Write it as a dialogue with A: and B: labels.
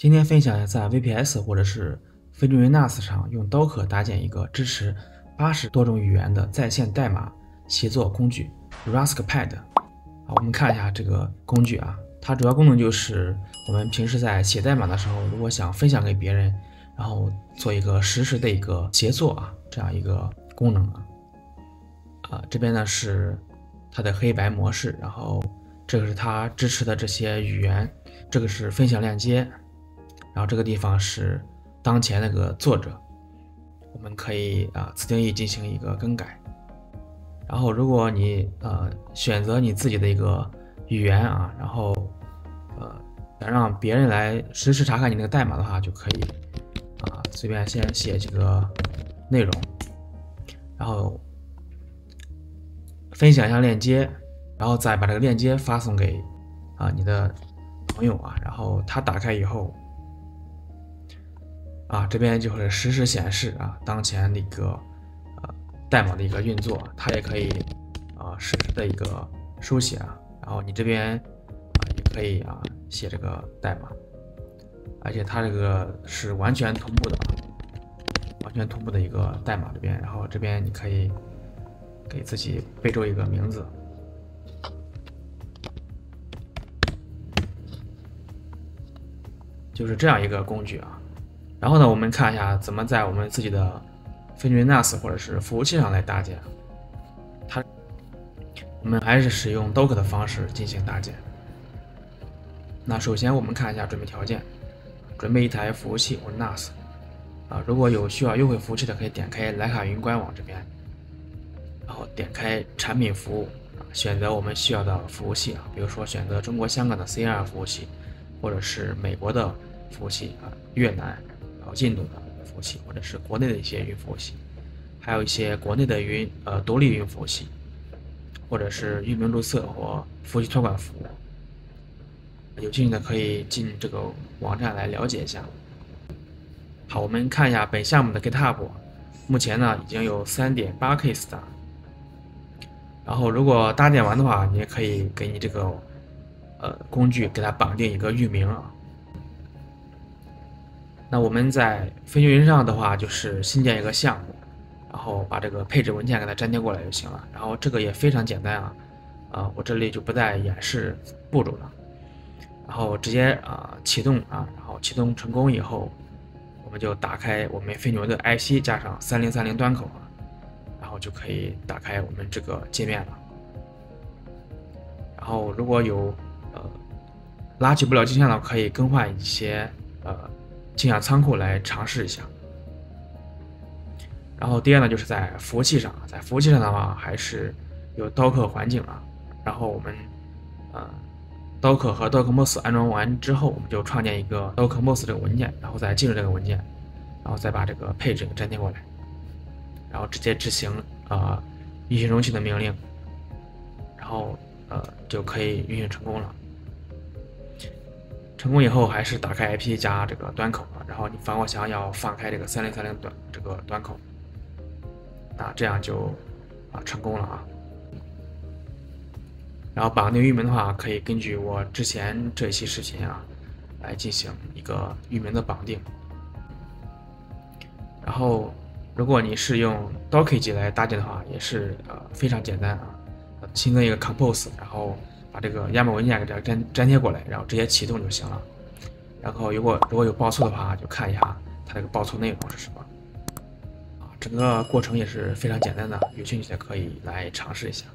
A: 今天分享一下在 VPS 或者是飞度云 NAS 上用 Docker 搭建一个支持80多种语言的在线代码协作工具 Raskpad。我们看一下这个工具啊，它主要功能就是我们平时在写代码的时候，如果想分享给别人，然后做一个实时的一个协作啊，这样一个功能这边呢是它的黑白模式，然后这个是它支持的这些语言，这个是分享链接，然后这个地方是当前那个作者，我们可以自定义进行一个更改。然后如果你选择你自己的一个语言然后想让别人来实时查看你那个代码的话，就可以随便先写几个内容，然后分享一下链接，然后再把这个链接发送给你的朋友然后他打开以后这边就会实时显示当前的一个代码的一个运作，它也可以实时的一个书写然后你这边也可以写这个代码，而且它这个是完全同步的一个代码这边，然后这边你可以给自己备注一个名字，就是这样一个工具然后呢，我们看一下怎么在我们自己的飞度云 NAS 或者是服务器上来搭建。我们还是使用 Docker 的方式进行搭建。那首先我们看一下准备条件，准备一台服务器或者 NAS。如果有需要优惠服务器的，可以点开徕卡云官网这边，然后点开产品服务，选择我们需要的服务器比如说选择中国香港的 CR 服务器，或者是美国的服务器越南，然后印度的服务器，或者是国内的一些云服务器，还有一些国内的独立云服务器，或者是域名注册或服务器托管服务。有兴趣的可以进这个网站来了解一下。好，我们看一下本项目的 GitHub， 目前呢已经有 3.8K star。然后如果搭建完的话，你也可以给你这个工具给它绑定一个域名那我们在飞行云上的话，就是新建一个项目，然后把这个配置文件给它粘贴过来就行了。然后这个也非常简单我这里就不再演示步骤了。然后直接启动然后启动成功以后，我们就打开我们飞牛的 IC 加上3030端口然后就可以打开我们这个界面了。然后如果有拉取不了镜像的，可以更换一些镜像仓库来尝试一下。然后第二呢，就是在服务器上，的话还是有 Docker 环境然后我们Docker 和 Docmos 安装完之后，我们就创建一个 Docmos 这个文件，然后再进入这个文件，然后再把这个配置粘贴过来，然后直接执行运行容器的命令，然后就可以运行成功了。成功以后还是打开 IP 加这个端口然后你防火墙要放开这个3030这个端口，这样就成功了然后绑定域名的话，可以根据我之前这一期视频来进行一个域名的绑定。然后如果你是用 Docker 来搭建的话，也是非常简单新增一个 Compose， 然后把这个 YAML 文件给它粘贴过来，然后直接启动就行了。然后如果有报错的话，就看一下它这个报错内容是什么整个过程也是非常简单的，有兴趣的可以来尝试一下。